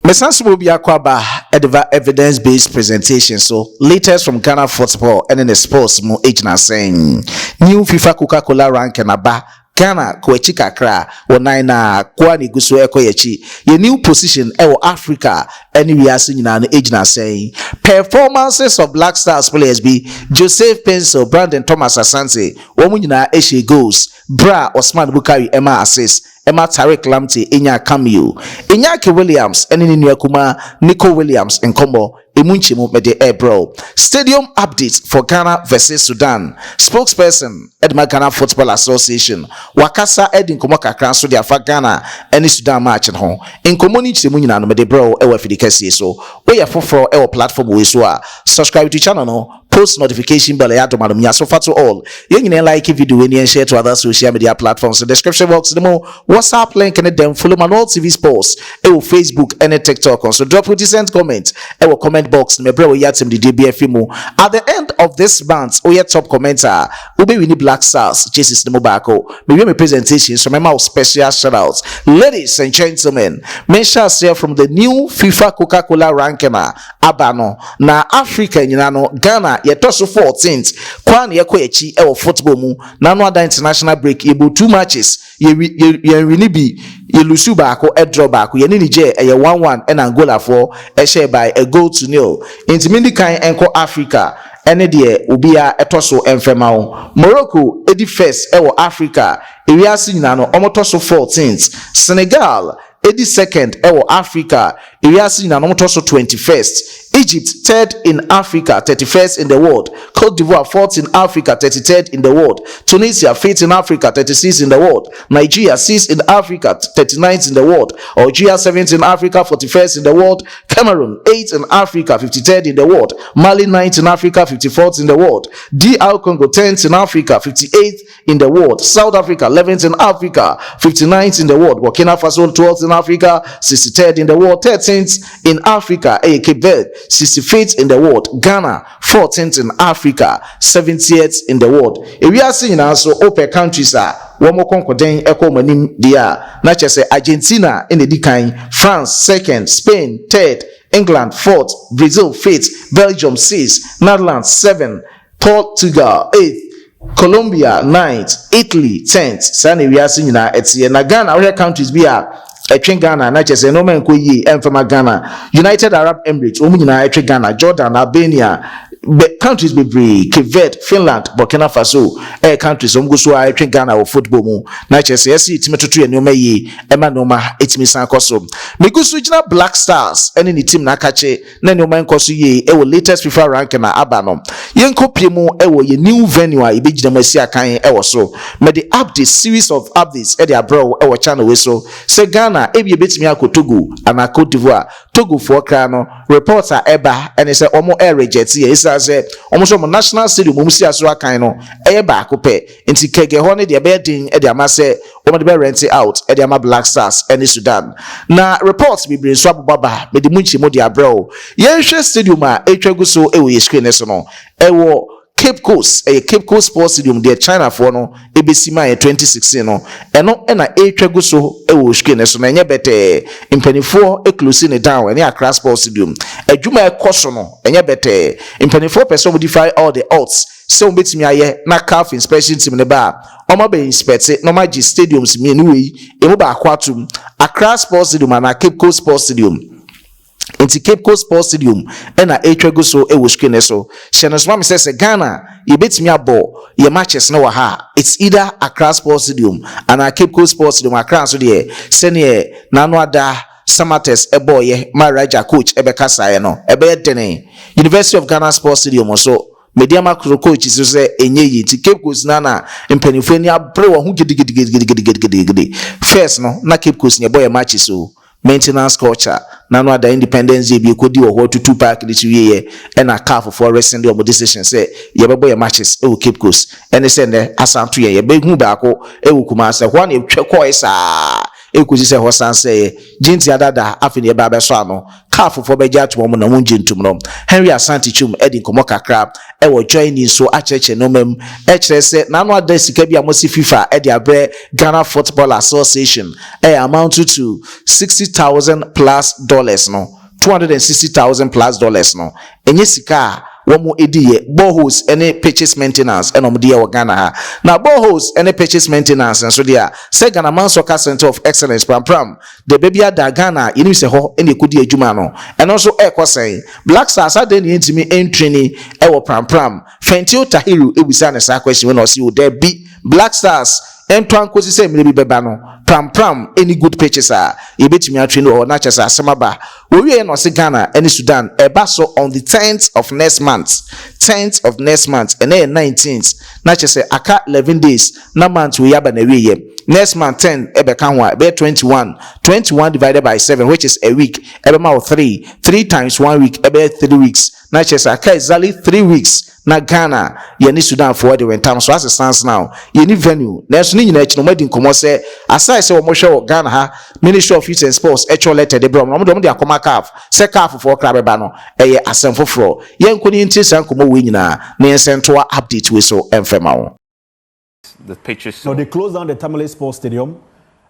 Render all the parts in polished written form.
Mesansibo bi akwaba evidence-based presentation. So latest from Ghana football and in the sports mo ejina saying new FIFA Coca-Cola ranking aba Ghana kwechi kakra wonai na kwa ni guso ekoyechi ye new position ewo Africa anywhere nyina no ejina saying performances of Black Stars players be Joseph Paintsi, Brandon Thomas Asante womu nyina ehye goals Bra Osman Bukari Emma assist Emma Tariq Lamptey Enya cameo Inyaki Williams eni ni akuma Nico Williams enkombo emunchimu mede bro. Stadium update for Ghana versus Sudan. Spokesperson Edma Ghana Football Association wakasa edin komo kakran so dia fa Ghana eni Sudan match ho enkomo ni chemu nyina no mede bro ewa fidikasi so we foforo ewa platform we so a subscribe to channel no post notification bell ya domano nya so far to all you can like video and share to other social media platforms. The description box the more WhatsApp link and then follow Manual TV Sports Facebook and TikTok. So drop with decent comment comment box me bro yatim the DBF mo at the end of this month we top commenter ube we need Black Stars Jesus the mobako maybe my presentation so my mouth special shout outs ladies and gentlemen mention share from the new FIFA Coca-Cola ranking abano na Africa nyinano Ghana yeto so 14th kwa na yekoyechi e football mu na no other international break ye 2 matches ye win bi ye lose baako e draw baako ye ni Niger e 1-1 and Angola for e share by a goal to nil intimindi kan enko Africa ene de obia etoso emfema wo Morocco edi first e wo Africa ewiase nyina no omotoso 14th Senegal edi second e wo Africa ewiase nyina no omotoso 21st Egypt third in Africa 31st in the world Cote d'Ivoire fourth in Africa 33rd in the world Tunisia fifth in Africa 36th in the world Nigeria sixth in Africa 39th in the world Algeria seventh in Africa 41st in the world Cameroon 8th in Africa 53rd in the world Mali 9th in Africa 54th in the world DR Congo 10th in Africa 58th in the world South Africa 11th in Africa 59th in the world Burkina Faso 12th in Africa 63rd in the world 13th in Africa Cape Verde 65th in the world Ghana 14th in Africa 70th in the world we are seeing also open countries are one more concoden echo manim dia na chese Argentina in the decline France second Spain third England fourth Brazil fifth Belgium sixth Netherlands 7th Portugal 8th Colombia 9th Italy 10th sane we are seeing na etie na Ghana other countries be are etwen Ghana na chese no man koyi emfama Ghana United Arab Emirates omu nyina etwen Ghana Jordan Albania countries be Cape Verde Finland Burkina Faso countries omu so etwen Ghana o football mu na chese esi timetoto ye no mayi ema no ma etimi san koso migusu gina Black Stars ene ni team na kache na no man koso ye e wo latest FIFA ranking na aba no yenkopie mu e wo ye new venue a ibegina masi akan e wo so me the update series of updates e dey abroad e wo channel we so say Ghana ebi betimi akotogo ana Cote d'Ivoire Togo for kra no reporter eba ene say omo reject ye isa say omo so national stadium omo si aso akan no eba akope nti kege ho ne de be din e de ama say omo de be rent out e de ama Black Stars ene Sudan na reports bi bre so ababa me de munchi mo de abro ye hwe stadium a etwagu so e wo ye screen so no e wo Cape Coast Cape Coast Sports Stadium de China for no ebesima 2016 no eno na etwagu so e wo screen so na enye bete impanifo close ne down ene Accra Sports Stadium adwuma e koso no enye bete impanifo person modify all the odds so betimi aye na CAF inspection team ne ba omo be inspect no magi stadiums mi anyway e mo ba akwatum Accra Sports Stadium na Cape Coast Sports Stadium inti Cape Coast Sports Stadium ena etwagu so e wo screen so shenosma me say Ghana ye betimi abo ye matches na wa ha it's either Accra Sports Stadium and Cape Coast Sports Stadium Accra so de sene na no ada Samates eboye Maraja coach ebekasa ye no ebe dene University of Ghana Sports Stadium so media macro coach so say enye yi ti Cape Coast na mpanifo ni abre wo hu gidi first no na Cape Coast ne boy matches so maintenance culture na no ada independence dey be kodi wo ho to park this year and a CAF for resting the decision say ye bebo ye matches e wo Cape Coast and say ne asanto ye be hu ba ko e wo kuma say one e twekoi sa ekuzi se hosan say jinti adada afini eba be so ano car fofo be gya to mo na mo ngintum no Henry Asante Chum edi komo kakra e wo join so acheche no mem e kire se na no ada sika bi amosi FIFA edi abre Ghana Football Association amount to $60,000 plus no $260,000 plus no enye sika womo ediye boreholes any purchase maintenance enom de ye Ghana ha na boreholes any purchase maintenance nso dia say Ghana Man Soccer Center of Excellence pram the baby ada Ghana yini se ho ene kodi adwuma no eno so ekosen Black Stars ade ne ntimi entraining wo pram Fentio Tahiru ebisa ne sa question when o si o there be Black Stars entwan kosi se mire bi beba no pram any good purchaser e betimi atwe no na chesa asemaba we no se Ghana any Sudan eba so on the 10th of next month and then 19th na chese aka 11 days na month we yaba na we next month 10 ebe kan wa be 21 divided by 7 which is a week ebe ma 3 times 1 week ebe 3 weeks na chese aka exactly 3 weeks na Ghana yeni Sudan for the when time so as it stands now yeni venue na so ni nyina echi no madi nkomo se aside se wo mo hwe Ghana ha Ministry of Youth and Sports actual letter de bro mo de akoma CAF se CAF for kra beba no eye asem foforo yenko ni nti san komo we nyina na yensento update we so emfema wo the pictures. So they closed down the Tamale Sports Stadium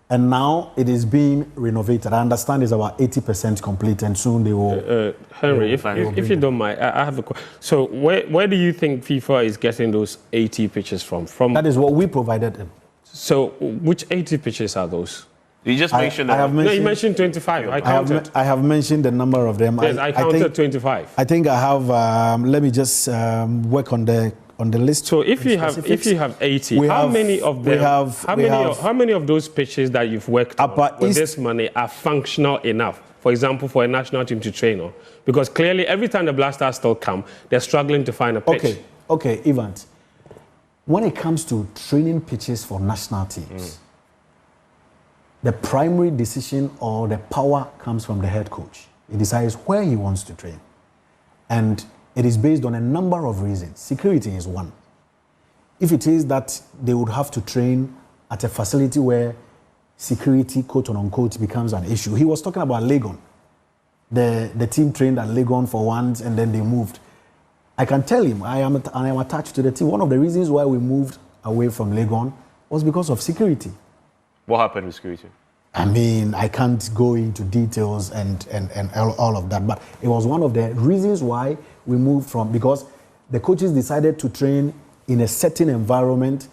and now it is being renovated. I understand it's about 80% complete and soon they will... Henry, if you don't mind, I have a question. So where do you think FIFA is getting those 80 pitches from? That is what we provided them. So which 80 pitches are those? You just mentioned that. No, you mentioned 25. I have mentioned the number of them. Yes, I counted 25. I think I have, let me just work on the list. So if you have 80, how many of them? How many of those pitches that you've worked on with this money are functional enough? For example, for a national team to train on, because clearly every time the Black Stars still come, they're struggling to find a pitch. Okay, Evans. When it comes to training pitches for national teams, the primary decision or the power comes from the head coach. He decides where he wants to train, and it is based on a number of reasons. Security is one. If it is that they would have to train at a facility where security, quote unquote, becomes an issue. He was talking about Legon. The team trained at Legon for once and then they moved. I can tell him I am attached to the team. One of the reasons why we moved away from Legon was because of security. What happened with security? I mean, I can't go into details and all of that, but it was one of the reasons why we moved from, because the coaches decided to train in a certain environment,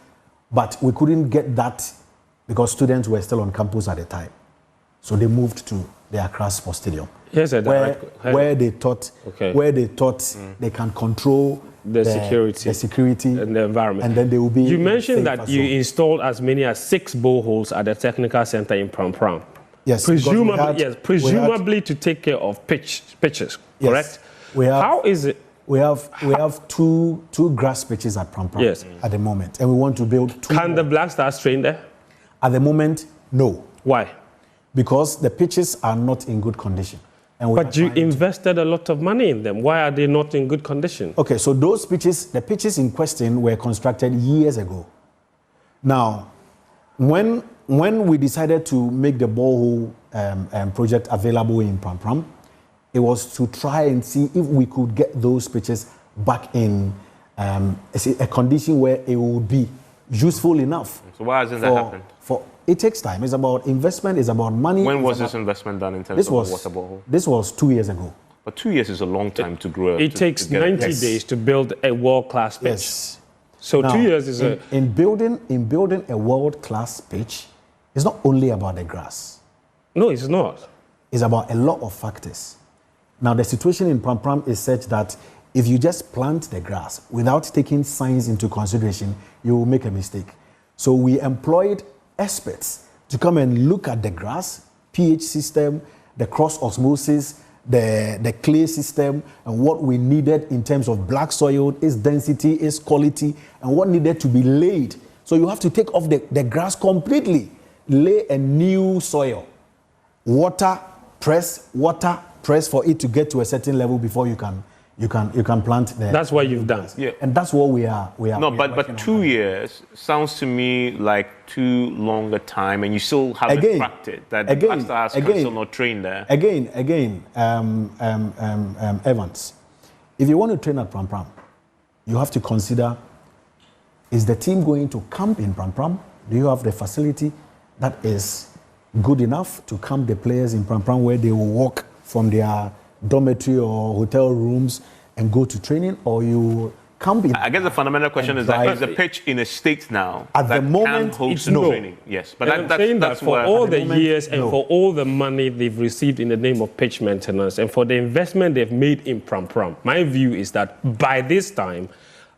but we couldn't get that because students were still on campus at the time. So they moved to the Accra Sports Stadium, where they thought they can control the security and the environment. And then they will be. You mentioned that you installed as many as 6 boreholes at the technical center in Pram. Yes, presumably to take care of pitches. Correct. How is it? We have two grass pitches at Pram at the moment, and we want to build 2 Can the Black Stars train there? At the moment, no. Why? Because the pitches are not in good condition. But you invested a lot of money in them. Why are they not in good condition? Okay, so those pitches, the pitches in question were constructed years ago. Now, when we decided to make the borehole project available in Pram, it was to try and see if we could get those pitches back in a condition where it would be useful enough. So why hasn't that happened? It takes time. It's about investment. It's about money. When was this investment done in terms of water borehole? This was 2 years ago. But 2 years is a long time to grow. It takes 90 days to build a world-class pitch. Yes. So now, 2 years is in building a world-class pitch, it's not only about the grass. No, it's not. It's about a lot of factors. Now, the situation in Pram is such that if you just plant the grass without taking science into consideration, you will make a mistake. So we employed experts to come and look at the grass, pH system, the cross osmosis, the clay system, and what we needed in terms of black soil, its density, its quality, and what needed to be laid. So you have to take off the grass completely, lay a new soil, water, press for it to get to a certain level before you can you can plant there. That's what you've done. Yeah. And that's what we are. No, but 2 years sounds to me like too long a time, and you still haven't cracked it. That the stars can still not train there. Evans, if you want to train at Pram Pram, you have to consider: is the team going to camp in Pram Pram? Do you have the facility that is good enough to camp the players in Pram Pram, where they will walk from their dormitory or hotel rooms and go to training, or you camp in? I guess the fundamental question is that is the pitch in a state now at the moment it's no training? Yes, but I'm saying that for all the years and for all the money they've received in the name of pitch maintenance and for the investment they've made in Pram Pram, my view is that by this time,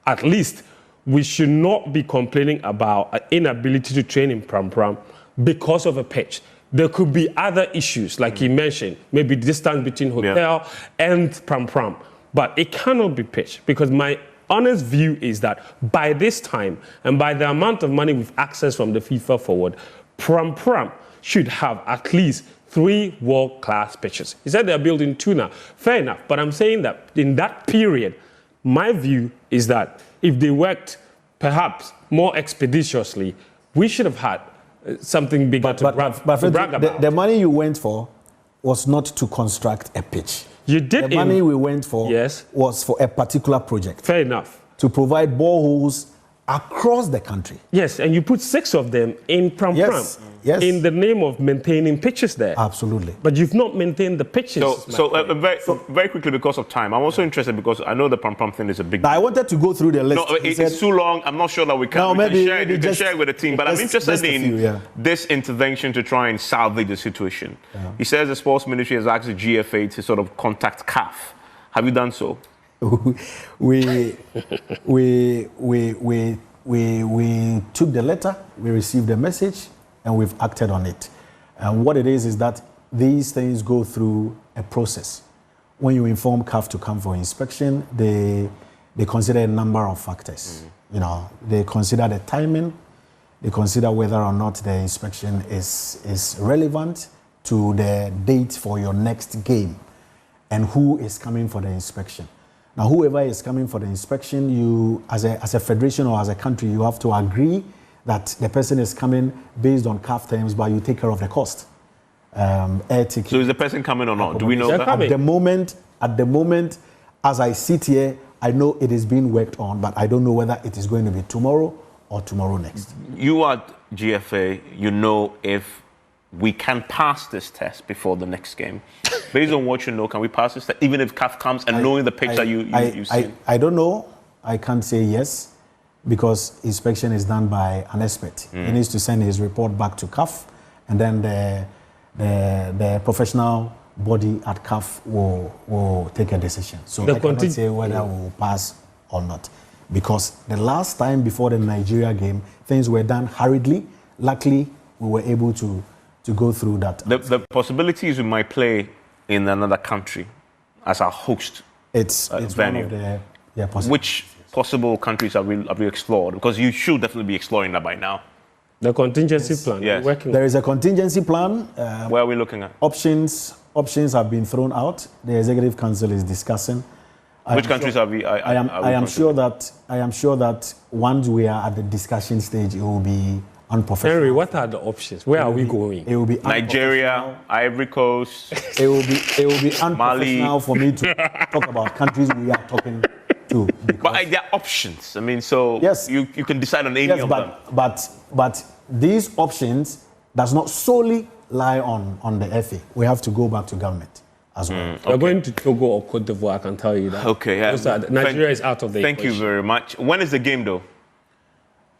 at least, we should not be complaining about an inability to train in Pram Pram because of a pitch. There could be other issues, like he mentioned, maybe distance between hotel and Pram Pram. But it cannot be pitch, because my honest view is that by this time and by the amount of money we've accessed from the FIFA forward, Pram Pram should have at least 3 world-class pitches. He said they're building 2 now. Fair enough, but I'm saying that in that period, my view is that if they worked perhaps more expeditiously, we should have had something bigger to brag about. The money you went for was not to construct a pitch. You did. The money we went for was for a particular project. Fair enough. To provide boreholes across the country. Yes, and you put 6 of them in Pram Pram. Yes. In the name of maintaining pitches there. Absolutely. But you've not maintained the pitches. Very quickly, because of time, I'm also interested because I know the Pram Pram thing is a big deal. I wanted to go through the list. No, it's too long. I'm not sure that we can, share it with the team. But I'm interested in this intervention to try and salvage the situation. Yeah. He says the sports ministry has asked the GFA to sort of contact CAF. Have you done so? we took the letter, we received the message, and we've acted on it. And what it is that these things go through a process. When you inform CAF to come for inspection, they consider a number of factors. You know, they consider the timing, they consider whether or not the inspection is relevant to the date for your next game, and who is coming for the inspection. Now, whoever is coming for the inspection, you, as a federation or as a country, you have to agree that the person is coming based on CAF terms, but you take care of the cost. Air ticket. So is the person coming or not? Do we know that? At the moment, as I sit here, I know it is being worked on, but I don't know whether it is going to be tomorrow or tomorrow next. You at GFA, you know if we can pass this test before the next game. Based on what you know, can we pass this test, even if CAF comes and knowing the picture you've seen? I don't know. I can't say yes, because inspection is done by an expert. He needs to send his report back to CAF, and then the professional body at CAF will take a decision. So I cannot say whether we will pass or not, because the last time before the Nigeria game, things were done hurriedly. Luckily, we were able to go through that. The possibilities we might play in another country as our host. It's venue. One of the possibilities. Which possible countries have we explored? Because you should definitely be exploring that by now. The contingency plan. Yes. There is a contingency plan. Where are we looking at? Options have been thrown out. The Executive Council is discussing. Which countries have we? I am sure that once we are at the discussion stage, it will be unprofessional. Henry, what are the options? Where are we going? It will be Nigeria, Ivory Coast. It will be unprofessional for me to talk about countries we are talking to. But there are options. I mean, so yes, you can decide on any of them. But these options does not solely lie on the FA. We have to go back to government as well. Okay. We're going to Togo or Cote d'Ivoire, I can tell you that. Okay, yeah. Nigeria is out of the equation. Thank you very much. When is the game, though?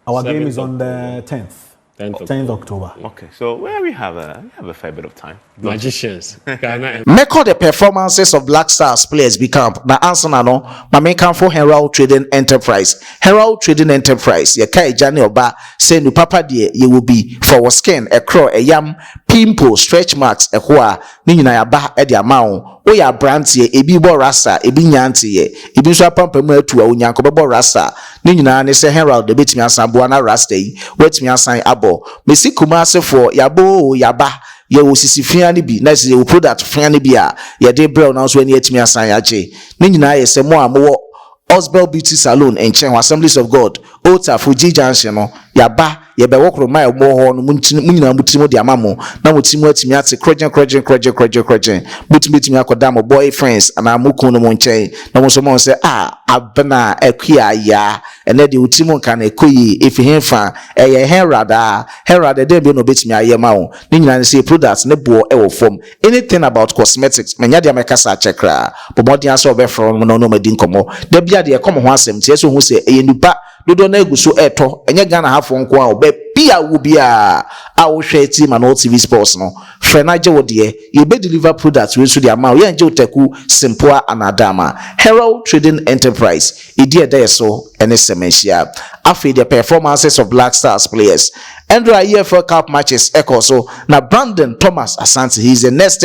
Our game is on the 10th October. Okay, so we have a fair bit of time. Magicians. Make all the performances of Black Stars players become na answer na no ma make for Herald Trading Enterprise. Herald Trading Enterprise. Ye kai jani oba say no papa de ye will be for skin a crow a yam pimple stretch marks a hoa ni nyina ya ba e de amao o ya brand ye ebi bo rasta ebi nyanti ye ebi so apampa mu atu a onyanko bebo rasta ni nyina ne say Herald de betimi asan bo na rasta yi wetimi asan abo mesi kuma se for yabo yaba ye wo sisi fia ne bi na se ye wo product fia ne bi a ye de brɛ na so ani atimi asan ya che ne nyina ye se mo a mo Osbel Beauty Salon and Chen Assemblies of God Ota Fuji Junction no yaba ye be wokro mai mo ho no munyina mutimo de amamo na mutimo atimi ate krojen mutimi akoda mo boyfriends ana mukun no mo nchen na mo so mo say abena akua ya ene de utimo nka na ekoyi efi henfa eye herada dem be no betimi ayema wo ni nyina say products ne bo e wo form anything about cosmetics menya de amekasa chekra bomodi aso be from no madin komo da bia de come ho asem tie so hu say eye nipa dodo na eguso eto enye Ghana hafo nko a obe bia wo bia a wo hwe ti ma no TV sports no hwe na je wo de ye be deliver products we so de ama ye nje otaku simple anadama Herald Trading Enterprise idea there so ene sementia afi the performances of Black Stars players Andra EFL Cup matches echo so na Brandon Thomas Asante he's the next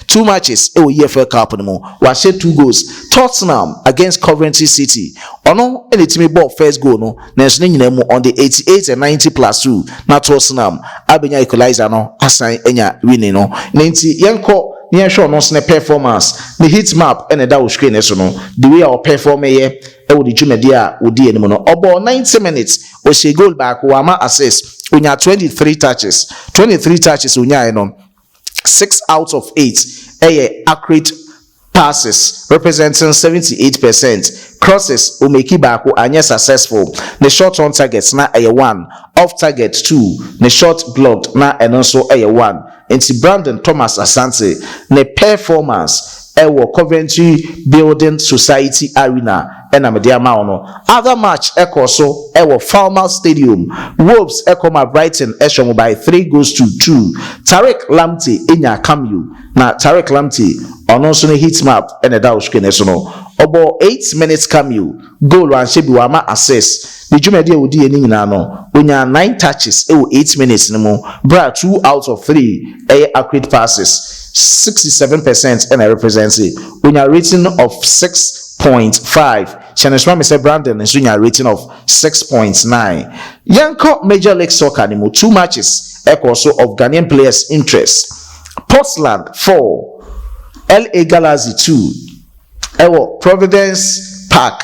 2 matches e EFL Cup no mo wa share 2 goals Tottenham against Coventry City ono ene timi ball first goal no na so nyina mu on the 88 and 90+2 na Tottenham abenya equalizer no asan enya winning no nti yenko near show no sne performance the heat map and that screen so no the way our perform here e wo di dwumadi a wo di enimo no obo 90 minutes o she goal back o ama assist unya 23 touches unya no 6 out of 8 accurate passes representing 78%. Crosses umeki bako anye successful. The shot on targets na 1, off target 2. The shot blocked na and also 1. Into Brandon Thomas Asante ne performance ewo Coventry Building Society Arena ena media no other match so ewo Falmouth Stadium Wolves ma Brighton eshomo by 3-2. Tarek Lamptey enya cameo na Tarek Lamptey ono so ne heat map ena da ushkene so no obo 8 minutes cameo goal wan shebi wa ma assist the jumedi odi eni nyina no onya 9 touches ewo 8 minutes no mo bra 2 out of 3 accurate passes 67% and I represent it. When you rating of 6.5, Shanesma me say Brandon is a rating of 6.9. Yanko Major League Soccer animo 2 matches also of Ghanaian players' interest. Portland 4, LA Galaxy 2, Providence Park.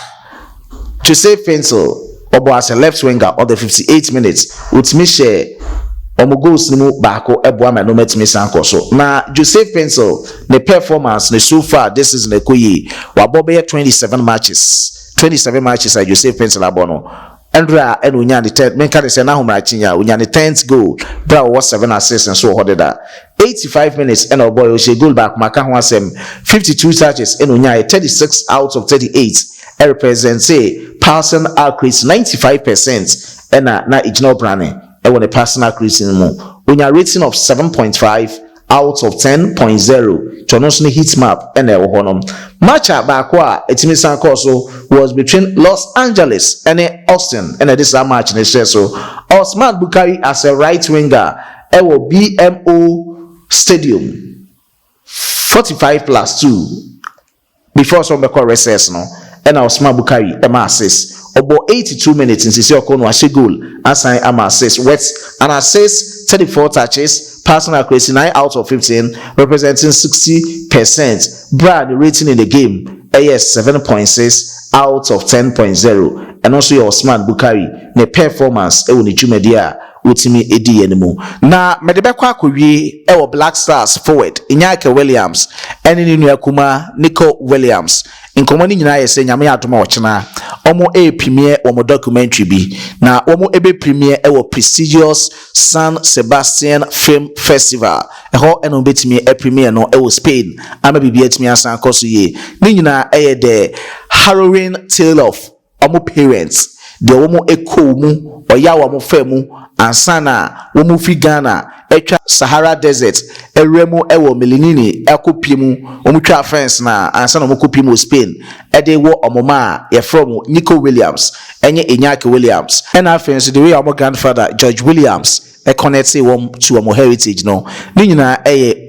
To say Pencil, Obo as a left winger on the 58 minutes with Michelle. Goals ni mu baako eboa ma no metimi sanko so na Joseph Pencil the performance ne so far this is ne koyi wa bobe 27 matches at Joseph Pencil abono Andra and unya the 10th men can say na homra chinya unya the 10th goal bra was 7 assists and so hoded that 85 minutes and boy o she goal back maka ho asem 52 touches and unya 36 out of 38 represents say passing accuracy 95% and na ignore branding when a personal criticism when you're rating of 7.5 out of 10.0 to announce the heat map and a match back etimisan also was between Los Angeles and Austin and this match in the so Osman Bukari as a right winger will BMO Stadium 45+2 before some recess no and Osman Bukari assist about 82 minutes in Sisi Okono a goal assign ama assist West an assist 34 touches personal accuracy 9 out of 15 representing 60%. Brad rating in the game AS 7.6 out of 10.0 and also your Osman Bukari ne performance ewo ni chumedia utimi edi enemu na medebekwa akwie ewo Black Stars forward Inyake Williams ene ni nuakuma Nico Williams inkomani nyina yese nyame adoma ochena omo premier omo documentary bi na omo ebe premier ewo prestigious San Sebastian Film Festival eho eno betimi premier no ewo Spain ama bibia timi asan koso ye ni nyina the harrowing tale of omo parents de omo ekomu oya wa mo famu ansana womu fi Ghana etwa Sahara Desert eremu ewo melinini ekopiemu omu twa fence na ansana mo kopiemu Spain ede wo omoma ye from Nico Williams enye Inyake Williams and afense the way our grandfather George Williams connect say one to our heritage no ni nyina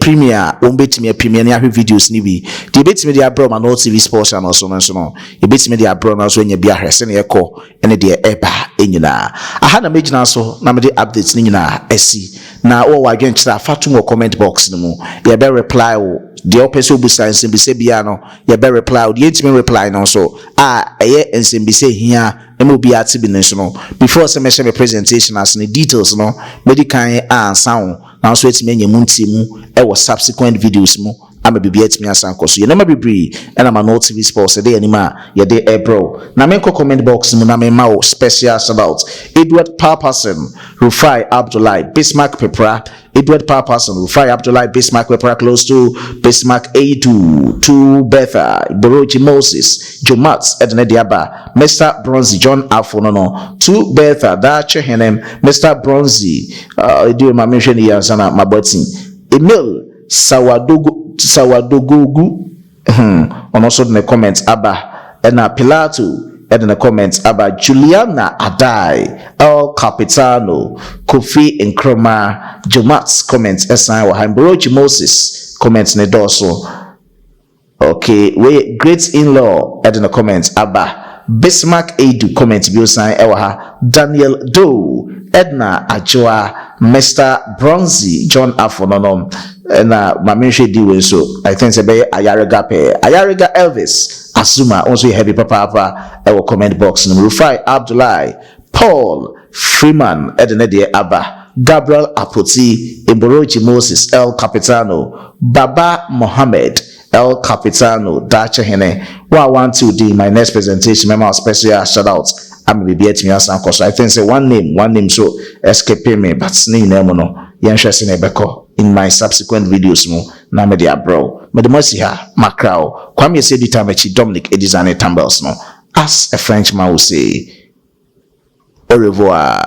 premier betimi premier na ahwe videos ni bi de betimi de abro ma no TV sports channel so no e betimi de abro na so nya bi ahwese na ekọ ene de eba enyina aha na megina so na me de updates ni nyina asi na o wa dwen kira fatum wo comment box no mu ye be reply wo de opese obusa nsembise bia no ye be reply wo de ntimi reply no so eye nsembise hia emo bia ti bi no so no before say me share presentation as the details no medical sound na so etimi anyemu ntimu e wo subsequent videos mu ama bibia etimi asanko so ye na ma bibri e na ma no TV sports de anima ye de bro na me comment box mu na me ma wo special about Edward Papason Rufai Abdullahi Bismarck Pepra Edward Papason Rufai Abdullahi Bismarck Pepra close to Bismarck A2 to Betha Borochi Moses Jomats Edna Diaba Mr. Bronzy John Afonono to Betha Dache Henem Mr. Bronzy do my mention here sana maboti Emil Sawadogogu on also in the comments Abba and Pilato and in the comments about Juliana Adai, El Capitano, Kofi Nkrumah, Jomat's comments, Esan Wahamborochi Moses comments Nedoso. Okay, we great in-law and in the comments Abba Bismarck Edu comments Biosan Ewaha Daniel Doe, Edna Ajoa, Mr. Bronzy, John Afononom, and Mamishe Diwe so I think say Ayariga Elvis. Asuma also heavy papa our comment box Rufai Abdullahi Paul Freeman Edenede Abba Gabriel Apoti Imborochi Moses El Capitano Baba Mohammed El Capitano Dacha Hene 112D my next presentation member special shout out I'm be at me as uncle so I think say one name so escape me but name no yanhwese na ebeko in my subsequent videos mo na me dia bro me de mosi ha macrao kwame say di time Dominic Edizane Tambles no as a Frenchman will say au revoir.